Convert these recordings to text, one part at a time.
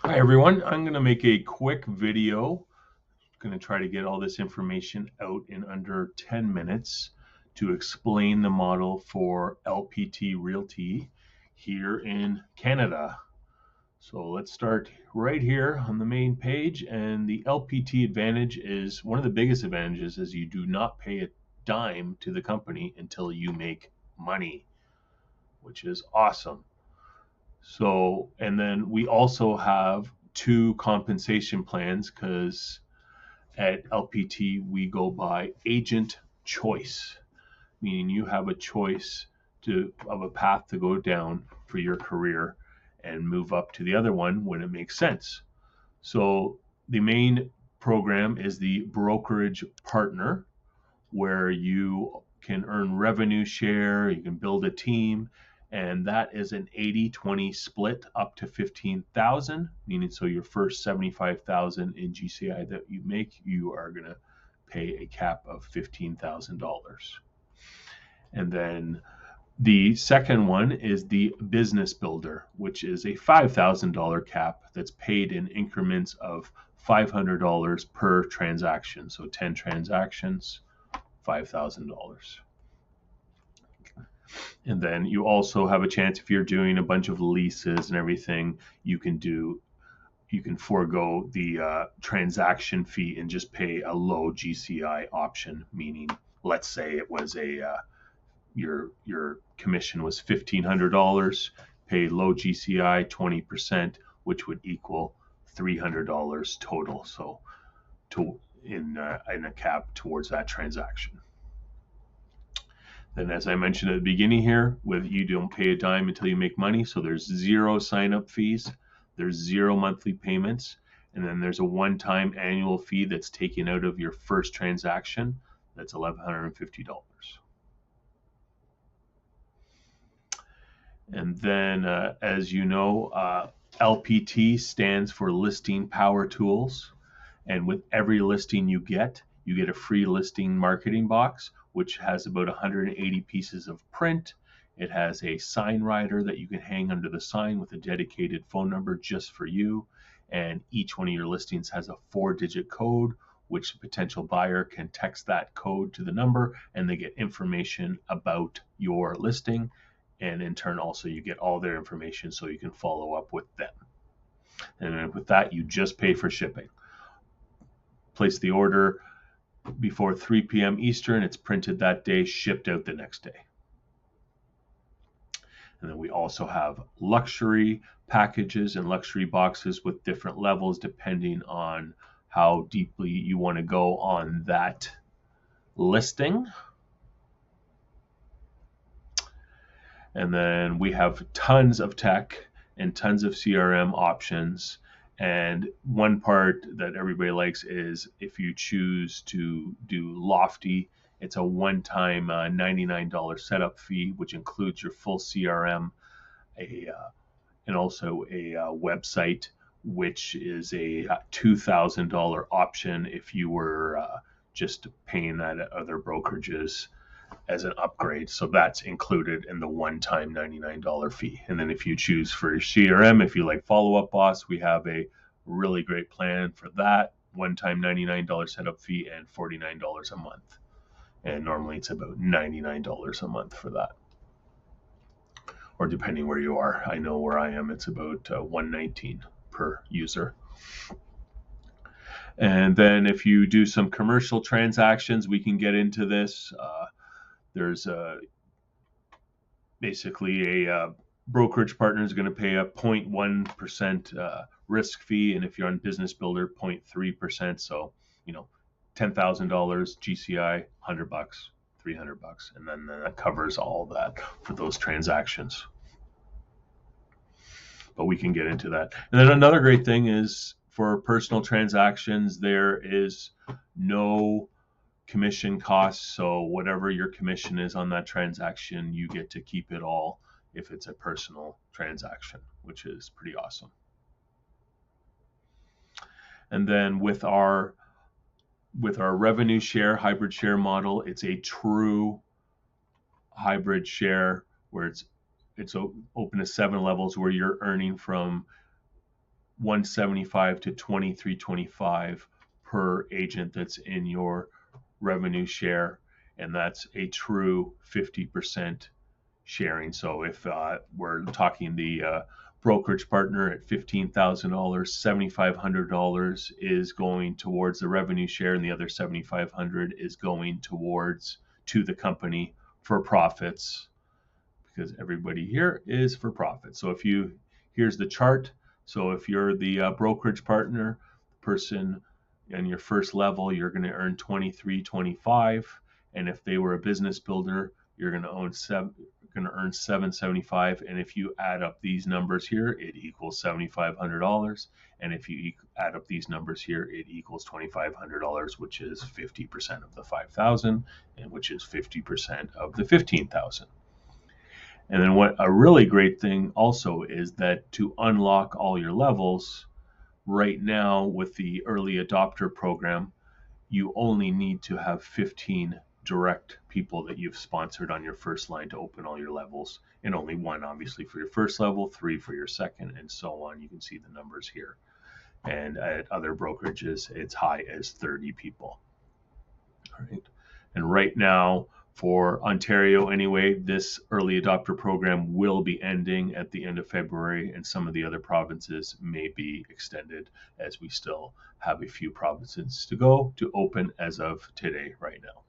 Hi everyone, I'm going to make a quick video. I'm going to try to get all this information out in under 10 minutes to explain the model for LPT Realty here in Canada. So let's start right here on the main page, and the LPT advantage is one of the biggest advantages is you do not pay a dime to the company until you make money, which is awesome. So, and then we also have two compensation plans because at LPT we go by agent choice, meaning you have a choice of a path to go down for your career and move up to the other one when it makes sense. So the main program is the brokerage partner, where you can earn revenue share, you can build a team, and that is an 80-20 split up to 15,000, meaning so your first 75,000 in GCI that you make, you are going to pay a cap of $15,000. And then the second one is the business builder, which is a $5,000 cap that's paid in increments of $500 per transaction. So 10 transactions, $5,000. And then you also have a chance, if you're doing a bunch of leases and everything, you can forego the transaction fee and just pay a low GCI option. Meaning, let's say it was your commission was $1,500, pay low GCI 20%, which would equal $300 total. So in a cap towards that transaction. Then, as I mentioned at the beginning here, with you don't pay a dime until you make money. So there's zero sign-up fees, there's zero monthly payments, and then there's a one-time annual fee that's taken out of your first transaction. That's $1,150. And then, as you know, LPT stands for Listing Power Tools. And with every listing you get a free listing marketing box, which has about 180 pieces of print. It has a sign writer that you can hang under the sign with a dedicated phone number just for you. And each one of your listings has a 4-digit code, which the potential buyer can text that code to the number and they get information about your listing. And in turn, also, you get all their information so you can follow up with them. And then with that, you just pay for shipping. Place the order before 3 p.m. Eastern. It's printed that day, shipped out the next day. And then we also have luxury packages and luxury boxes with different levels depending on how deeply you want to go on that listing. And then we have tons of tech and tons of CRM options. And one part that everybody likes is if you choose to do Lofty, it's a one-time $99 setup fee, which includes your full CRM, and also a website, which is a $2,000 option if you were just paying that at other brokerages as an upgrade. So that's included in the one-time $99 fee. And then if you choose for CRM, if you like Follow Up Boss, we have a really great plan for that. One-time $99 setup fee and $49 a month. And normally it's about $99 a month for that. Or depending where you are. I know where I am, it's about $119 per user. And then if you do some commercial transactions, we can get into this. There's basically a brokerage partner is going to pay a 0.1% risk fee, and if you're on Business Builder, 0.3%. So, $10,000 GCI, $100, $300, and then that covers all that for those transactions. But we can get into that. And then another great thing is for personal transactions, there is no commission costs. So whatever your commission is on that transaction, you get to keep it all if it's a personal transaction, which is pretty awesome. And then with our revenue share, hybrid share model, it's a true hybrid share where it's open to 7 levels where you're earning from 175 to 2325 per agent that's in your revenue share, and that's a true 50% sharing. So if we're talking the brokerage partner at $15,000, $7,500 is going towards the revenue share, and the other $7,500 is going towards to the company for profits, because everybody here is for profit. So here's the chart. So if you're the brokerage partner person in your first level, you're going to earn 23.25, and if they were a business builder, you're going to earn 775, and if you add up these numbers here, it equals $7,500, and if you add up these numbers here, it equals $2,500, which is 50% of the 5,000, and which is 50% of the 15,000. And then what a really great thing also is that to unlock all your levels, right now with the early adopter program, you only need to have 15 direct people that you've sponsored on your first line to open all your levels, and only one obviously for your first level, 3 for your second, and so on. You can see the numbers here. And at other brokerages, it's high as 30 people. All right. And right now, for Ontario anyway, this early adopter program will be ending at the end of February, and some of the other provinces may be extended, as we still have a few provinces to go to open as of today right now.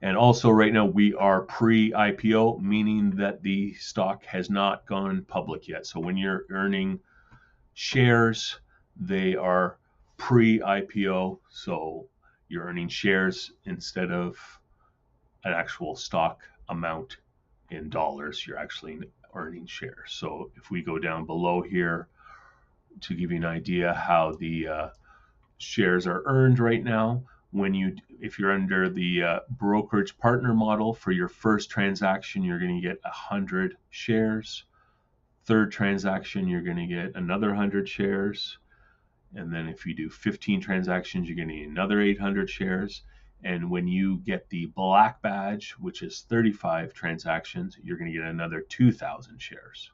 And also right now we are pre-IPO, meaning that the stock has not gone public yet. So when you're earning shares, they are pre-IPO, so you're earning shares instead of an actual stock amount in dollars. You're actually earning shares. So if we go down below here to give you an idea how the shares are earned right now, if you're under the brokerage partner model, for your first transaction, you're going to get 100 shares. Third transaction, you're going to get another 100 shares. And then if you do 15 transactions, you're going to get another 800 shares. And when you get the black badge, which is 35 transactions, you're going to get another 2,000 shares.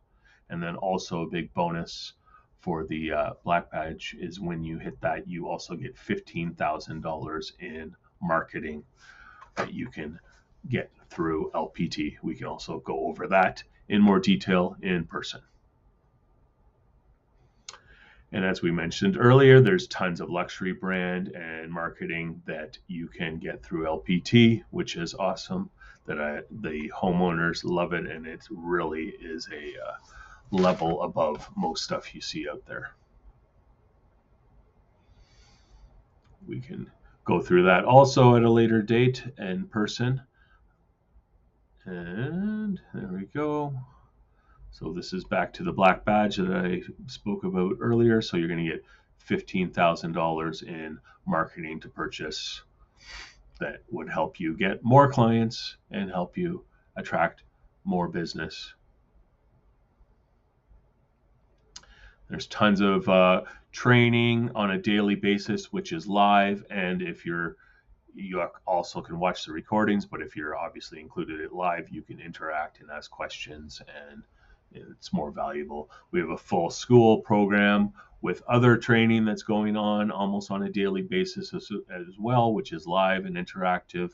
And then also a big bonus for the black badge is when you hit that, you also get $15,000 in marketing that you can get through LPT. We can also go over that in more detail in person. And as we mentioned earlier, there's tons of luxury brand and marketing that you can get through LPT, which is awesome. That the homeowners love it, and it really is a level above most stuff you see out there. We can go through that also at a later date in person. And there we go. So this is back to the black badge that I spoke about earlier. So you're going to get $15,000 in marketing to purchase that would help you get more clients and help you attract more business. There's tons of training on a daily basis, which is live. And if you also can watch the recordings, but if you're obviously included it live, you can interact and ask questions, and it's more valuable. We have a full school program with other training that's going on almost on a daily basis as well, which is live and interactive,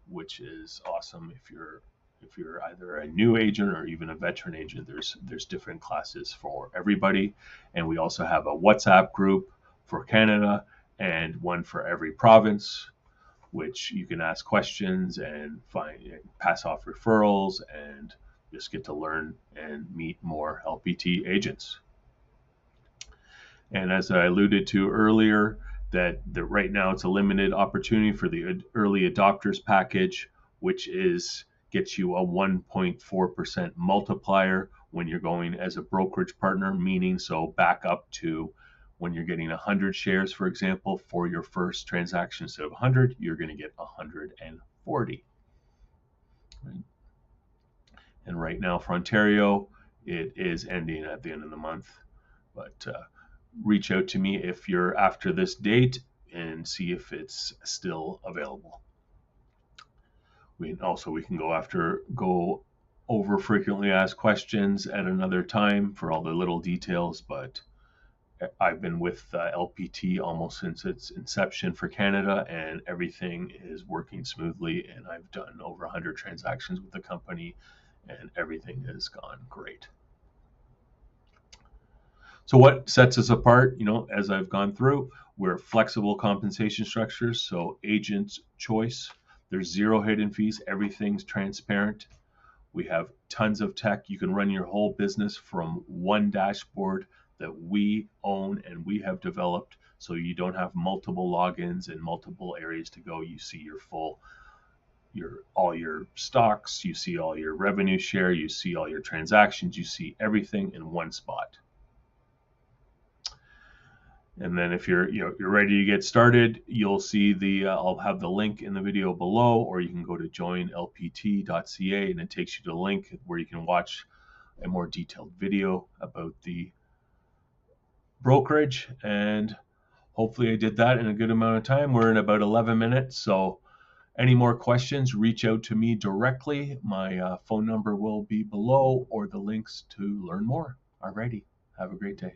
which is awesome. If you're either a new agent or even a veteran agent, there's different classes for everybody. And we also have a WhatsApp group for Canada and one for every province, which you can ask questions and pass off referrals and just get to learn and meet more LPT agents. And as I alluded to earlier, that right now it's a limited opportunity for the early adopters package, which gets you a 1.4% multiplier when you're going as a brokerage partner, meaning so back up to when you're getting 100 shares, for example, for your first transaction. Instead of 100, you're going to get 140. Right? And right now for Ontario, it is ending at the end of the month. But reach out to me if you're after this date and see if it's still available. We can go over frequently asked questions at another time for all the little details, but I've been with LPT almost since its inception for Canada, and everything is working smoothly. And I've done over 100 transactions with the company, and everything has gone great. So what sets us apart, as I've gone through, we're flexible compensation structures, so agent's choice. There's zero hidden fees. Everything's transparent. We have tons of tech. You can run your whole business from one dashboard that we own and we have developed, so you don't have multiple logins and multiple areas to go. You see all your stocks, you see all your revenue share, you see all your transactions, you see everything in one spot. And then if you're ready to get started, you'll see I'll have the link in the video below, or you can go to joinlpt.ca and it takes you to a link where you can watch a more detailed video about the brokerage. And hopefully I did that in a good amount of time. We're in about 11 minutes. So any more questions, reach out to me directly. My phone number will be below, or the links to learn more. Alrighty, have a great day.